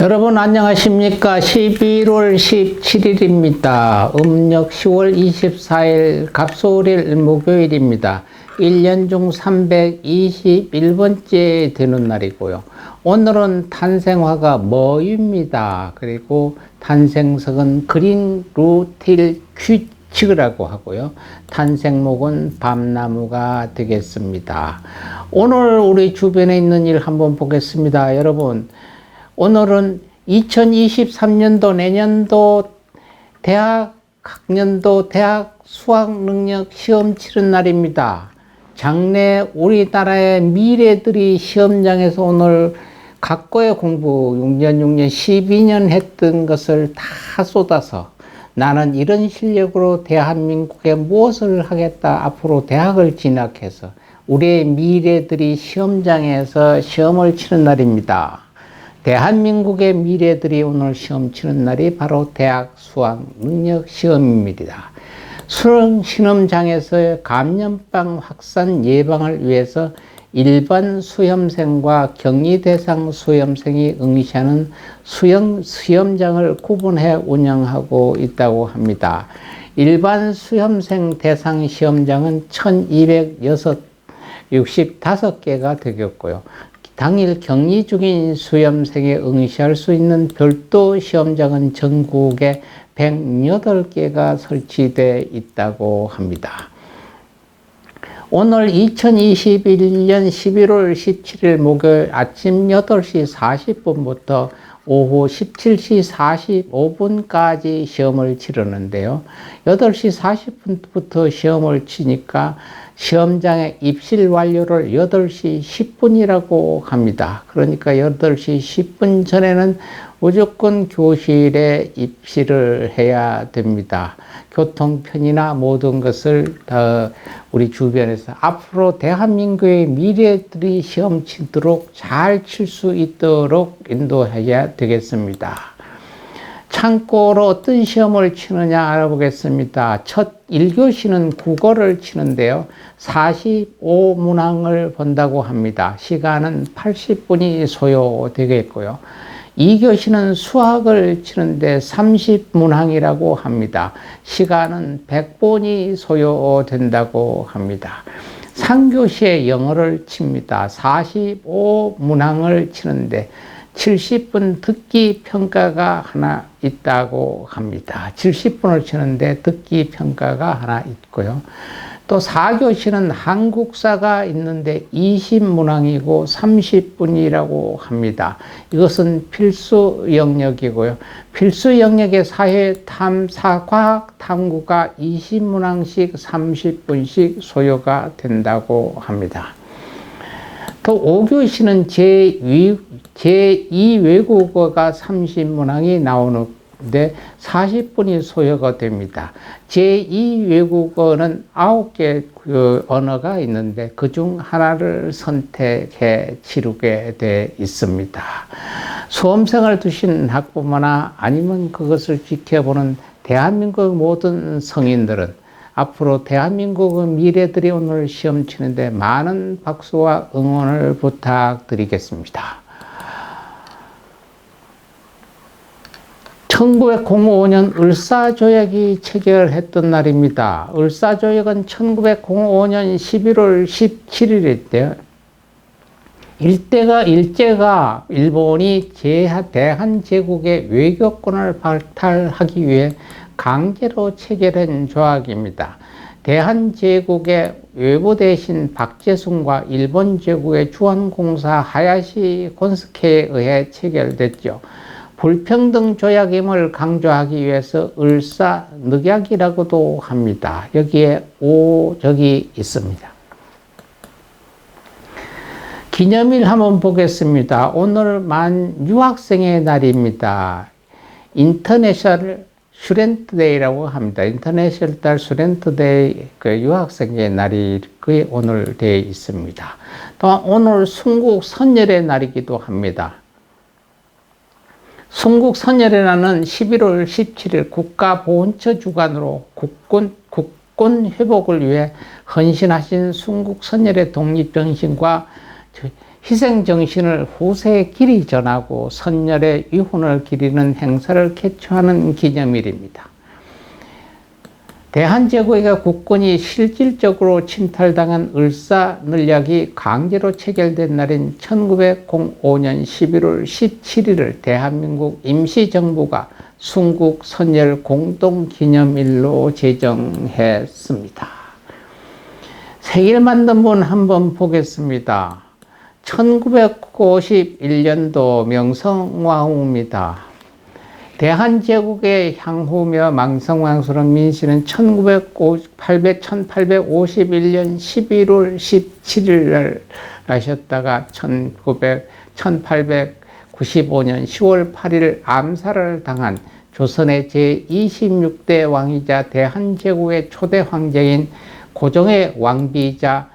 여러분 안녕하십니까? 11월 17일입니다. 음력 10월 24일 갑소일 목요일입니다. 1년 중 321번째 되는 날이고요. 오늘은 탄생화가 머입니다. 그리고 탄생석은 그린 루틸 퀴치라고 하고요. 탄생목은 밤나무가 되겠습니다. 오늘 우리 주변에 있는 일 한번 보겠습니다. 여러분, 오늘은 2023년도 내년도 학년도 대학 수학능력 시험 치른 날입니다. 장래 우리나라의 미래들이 시험장에서 오늘 각고의 공부 6년 12년 했던 것을 다 쏟아서 나는 이런 실력으로 대한민국에 무엇을 하겠다, 앞으로 대학을 진학해서 우리의 미래들이 시험장에서 시험을 치는 날입니다. 대한민국의 미래들이 오늘 시험 치는 날이 바로 대학 수학 능력 시험입니다. 수능 시험장에서의 감염병 확산 예방을 위해서 일반 수험생과 격리 대상 수험생이 응시하는 시험장을 구분해 운영하고 있다고 합니다. 일반 수험생 대상 시험장은 1265개가 되겠고요. 당일 격리 중인 수험생에 응시할 수 있는 별도 시험장은 전국에 108개가 설치되어 있다고 합니다. 오늘 2021년 11월 17일 목요일 아침 8시 40분부터 오후 17시 45분까지 시험을 치르는데요. 8시 40분부터 시험을 치니까 시험장의 입실 완료를 8시 10분이라고 합니다. 그러니까 8시 10분 전에는 무조건 교실에 입실을 해야 됩니다. 교통편이나 모든 것을 우리 주변에서 앞으로 대한민국의 미래들이 시험 치도록 잘 칠 수 있도록 인도해야 되겠습니다. 참고로 어떤 시험을 치느냐 알아보겠습니다. 첫 1교시는 국어를 치는데요. 45문항을 본다고 합니다. 시간은 80분이 소요되겠고요. 2교시는 수학을 치는데 30문항이라고 합니다. 시간은 100분이 소요된다고 합니다. 3교시에 영어를 칩니다. 45문항을 치는데 70분 듣기 평가가 하나 있다고 합니다. 70분을 치는데 듣기 평가가 하나 있고요. 또 4교시는 한국사가 있는데 20문항이고 30분이라고 합니다. 이것은 필수 영역이고요. 필수 영역의 사회 과학 탐구가 20문항씩 30분씩 소요가 된다고 합니다. 또 5교시는 제2 외국어가 30문항이 나오는데 40분이 소요가 됩니다. 제2 외국어는 9개 언어가 있는데 그중 하나를 선택해 치르게 돼 있습니다. 수험생을 두신 학부모나 아니면 그것을 지켜보는 대한민국 모든 성인들은 앞으로 대한민국의 미래들이 오늘 시험 치는데 많은 박수와 응원을 부탁드리겠습니다. 1905년 을사조약이 체결했던 날입니다. 을사조약은 1905년 11월 17일인데요. 일제가 일본이 대한제국의 외교권을 박탈하기 위해 강제로 체결한 조약입니다. 대한제국의 외부 대신 박재순과 일본 제국의 주한공사 하야시 곤스케에 의해 체결됐죠. 불평등 조약임을 강조하기 위해서 을사늑약이라고도 합니다. 여기에 오적이 있습니다. 기념일 한번 보겠습니다. 오늘 만 유학생의 날입니다. 인터내셔널 스튜던트데이라고 합니다. 인터내셔널 스튜던트데이 유학생의 날이 오늘 되어 있습니다. 또한 오늘 순국 선열의 날이기도 합니다. 순국 선열의 날은 11월 17일 국가보훈처 주관으로 국군 회복을 위해 헌신하신 순국 선열의 독립정신과 희생 정신을 후세에 길이 전하고 선열의 유훈을 기리는 행사를 개최하는 기념일입니다. 대한제국의 국권이 실질적으로 침탈당한 을사늘약이 강제로 체결된 날인 1905년 11월 17일을 대한민국 임시정부가 순국 선열 공동기념일로 제정했습니다. 세일 만든 분 한번 보겠습니다. 1951년도 명성황후입니다. 대한제국의 향후며 망성왕후는 민씨는 1851년 11월 17일 날 나셨다가 1895년 10월 8일 암살을 당한 조선의 제26대 왕이자 대한제국의 초대 황제인 고종의 왕비이자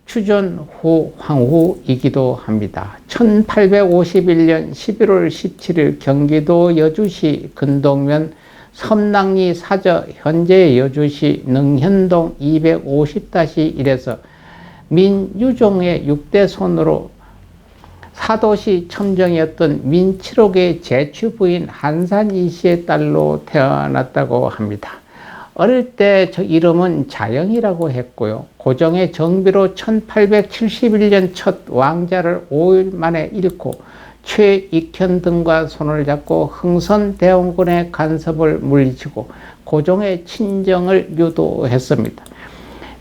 추존후 황후이기도 합니다. 1851년 11월 17일 경기도 여주시 근동면 섬낭리 사저 현재 여주시 능현동 250-1에서 민유종의 6대 손으로 사도시 첨정이었던 민 7호의 제추부인 한산 이씨의 딸로 태어났다고 합니다. 어릴 때 저 이름은 자영이라고 했고요. 고종의 정비로 1871년 첫 왕자를 5일 만에 잃고 최익현 등과 손을 잡고 흥선대원군의 간섭을 물리치고 고종의 친정을 유도했습니다.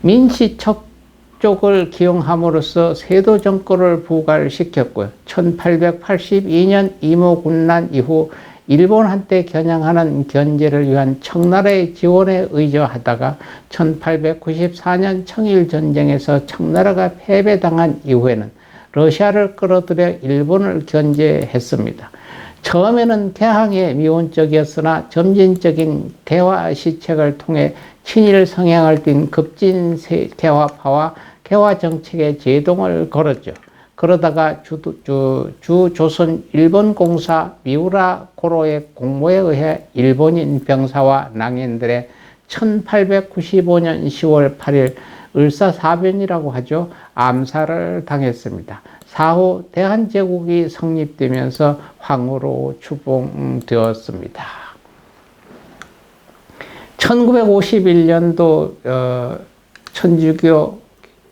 민씨 척족을 기용함으로써 세도 정권을 부활시켰고요. 1882년 이모군난 이후 일본한테 겨냥하는 견제를 위한 청나라의 지원에 의존하다가 1894년 청일전쟁에서 청나라가 패배당한 이후에는 러시아를 끌어들여 일본을 견제했습니다. 처음에는 개항에 미온적이었으나 점진적인 대화 시책을 통해 친일 성향을 띤 급진 대화파와 개화 정책에 제동을 걸었죠. 그러다가 주조선 일본공사 미우라 고로의 공모에 의해 일본인 병사와 낭인들의 1895년 10월 8일 을사사변이라고 하죠. 암살을 당했습니다. 사후 대한제국이 성립되면서 황후로 추봉되었습니다. 1951년도 천주교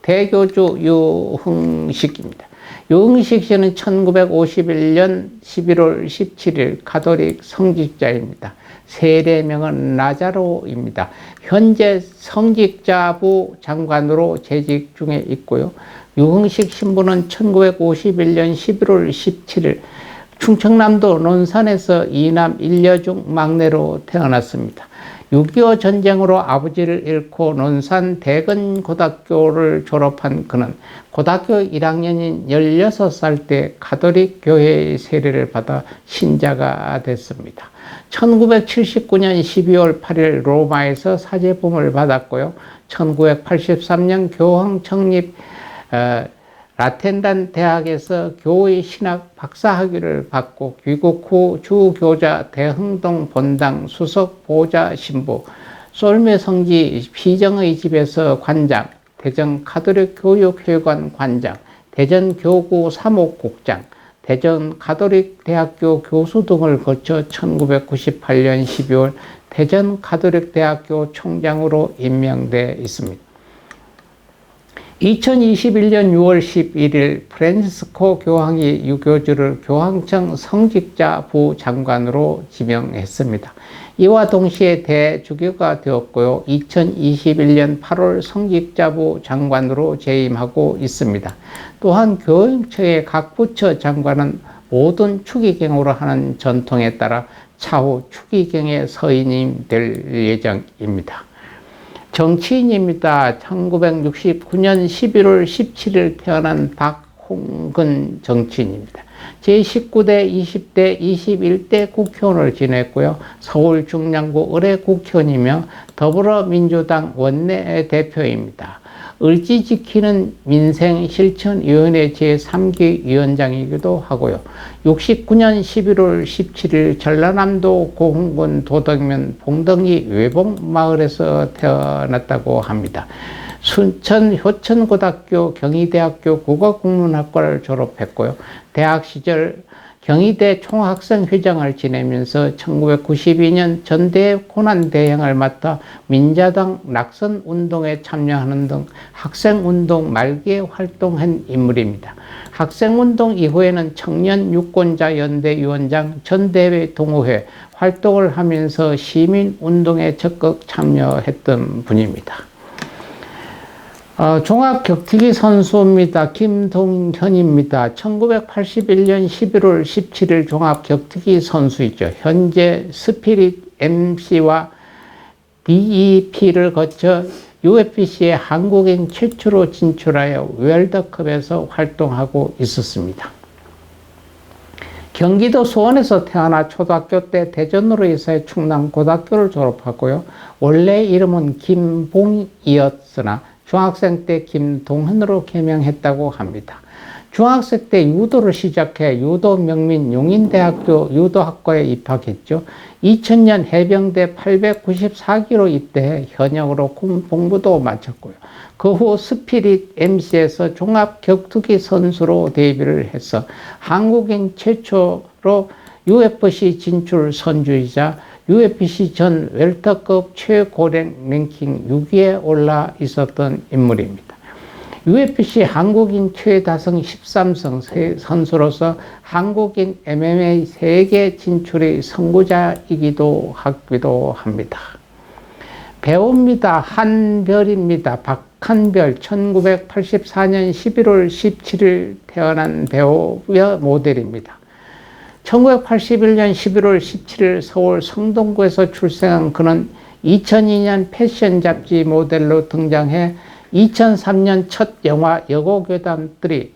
대교주 유흥식입니다. 유흥식 씨는 1951년 11월 17일 가톨릭 성직자입니다. 세례명은 나자로입니다. 현재 성직자부 장관으로 재직 중에 있고요. 유흥식 신부는 1951년 11월 17일 충청남도 논산에서 이남 일녀 중 막내로 태어났습니다. 6.25 전쟁으로 아버지를 잃고 논산 대건고등학교를 졸업한 그는 고등학교 1학년인 16살 때 가톨릭 교회의 세례를 받아 신자가 됐습니다. 1979년 12월 8일 로마에서 사제품을 받았고요. 1983년 교황 청립 라텐단 대학에서 교의 신학 박사학위를 받고 귀국 후 주교자 대흥동 본당 수석 보좌 신부, 솔메 성지 피정의 집에서 관장, 대전 가톨릭 교육회관 관장, 대전 교구 사목국장, 대전 가톨릭 대학교 교수 등을 거쳐 1998년 12월 대전 가톨릭 대학교 총장으로 임명돼 있습니다. 2021년 6월 11일 프란치스코 교황이 유교주를 교황청 성직자 부장관으로 지명했습니다. 이와 동시에 대주교가 되었고요. 2021년 8월 성직자부 장관으로 재임하고 있습니다. 또한 교육청의 각 부처 장관은 모든 추기경으로 하는 전통에 따라 차후 추기경의 서인이 될 예정입니다. 정치인입니다. 1969년 11월 17일 태어난 박홍근 정치인입니다. 제19대, 20대, 21대 국회의원을 지냈고요. 서울 중랑구 의뢰 국회의원이며 더불어민주당 원내대표입니다. 을지 지키는 민생실천위원회 제3기 위원장이기도 하고요. 69년 11월 17일 전라남도 고흥군 도덕면 봉덕리 외봉마을에서 태어났다고 합니다. 순천 효천고등학교 경희대학교 국어국문학과를 졸업했고요. 대학 시절 경희대 총학생회장을 지내면서 1992년 전대 고난대행을 맡아 민자당 낙선운동에 참여하는 등 학생운동 말기에 활동한 인물입니다. 학생운동 이후에는 청년유권자연대위원장, 전대회 동호회 활동을 하면서 시민운동에 적극 참여했던 분입니다. 종합격투기 선수입니다. 김동현입니다. 1981년 11월 17일 종합격투기 선수이죠. 현재 스피릿 MC와 DEP를 거쳐 UFC에 한국인 최초로 진출하여 월드컵에서 활동하고 있었습니다. 경기도 수원에서 태어나 초등학교 때 대전으로 이사해 충남고등학교를 졸업하고요. 원래 이름은 김봉이었으나 중학생 때 김동현으로 개명했다고 합니다. 중학생 때 유도를 시작해 유도 명민 용인대학교 유도학과에 입학했죠. 2000년 해병대 894기로 입대해 현역으로 공부도 마쳤고요. 그 후 스피릿 MC에서 종합격투기 선수로 데뷔를 해서 한국인 최초로 UFC 진출 선주이자 UFC 전 웰터급 최고령 랭킹 6위에 올라 있었던 인물입니다. UFC 한국인 최다승 13성 선수로서 한국인 MMA 세계 진출의 선구자이기도 하기도 합니다. 배우입니다. 한별입니다. 박한별, 1984년 11월 17일 태어난 배우와 모델입니다. 1981년 11월 17일 서울 성동구에서 출생한 그는 2002년 패션 잡지 모델로 등장해 2003년 첫 영화 여고괴담에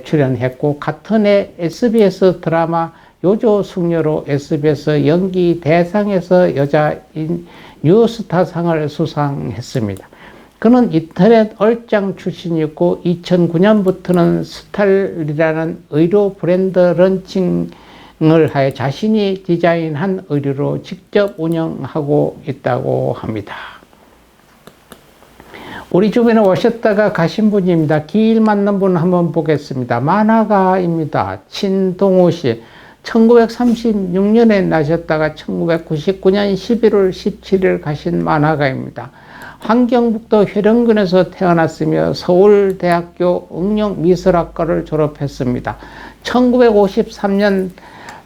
출연했고 같은 해 SBS 드라마 요조숙녀로 SBS 연기 대상에서 여자인 뉴스타상을 수상했습니다. 그는 인터넷 얼짱 출신이었고 2009년부터는 스탈이라는 의류 브랜드 런칭을 하여 자신이 디자인한 의류로 직접 운영하고 있다고 합니다. 우리 주변에 오셨다가 가신 분입니다. 길 맞는 분 한번 보겠습니다. 만화가입니다. 신동호 씨. 1936년에 나셨다가 1999년 11월 17일 가신 만화가입니다. 환경북도 회령군에서 태어났으며 서울대학교 응용미술학과를 졸업했습니다. 1953년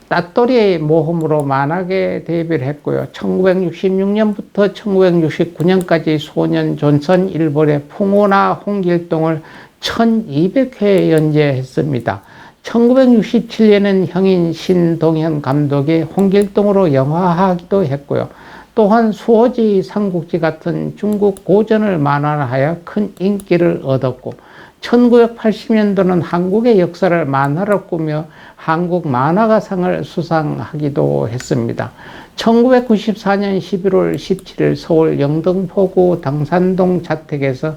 따또리의 모험으로 만화계에 데뷔를 했고요. 1966년부터 1969년까지 소년 존선 일본의 풍호나 홍길동을 1200회 연재했습니다. 1967년에는 형인 신동현 감독의 홍길동으로 영화화하기도 했고요. 또한 수호지 삼국지 같은 중국 고전을 만화하여 큰 인기를 얻었고 1980년도는 한국의 역사를 만화로 꾸며 한국 만화가상을 수상하기도 했습니다. 1994년 11월 17일 서울 영등포구 당산동 자택에서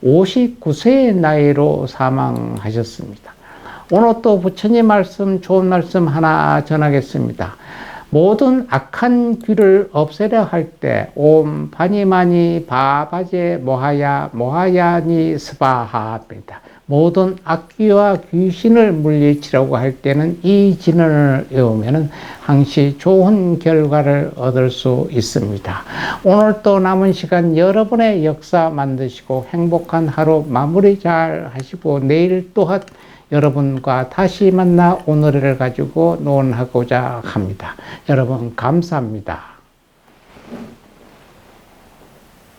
59세의 나이로 사망하셨습니다. 오늘 또 부처님 말씀, 좋은 말씀 하나 전하겠습니다. 모든 악한 귀를 없애려 할 때 옴 바니마니 바바제 모하야 모하야니 스바하입니다. 모든 악귀와 귀신을 물리치려고 할 때는 이 진언을 외우면 항시 좋은 결과를 얻을 수 있습니다. 오늘 또 남은 시간 여러분의 역사 만드시고 행복한 하루 마무리 잘 하시고 내일 또한 여러분과 다시 만나 오늘을 가지고 논하고자 합니다. 여러분 감사합니다.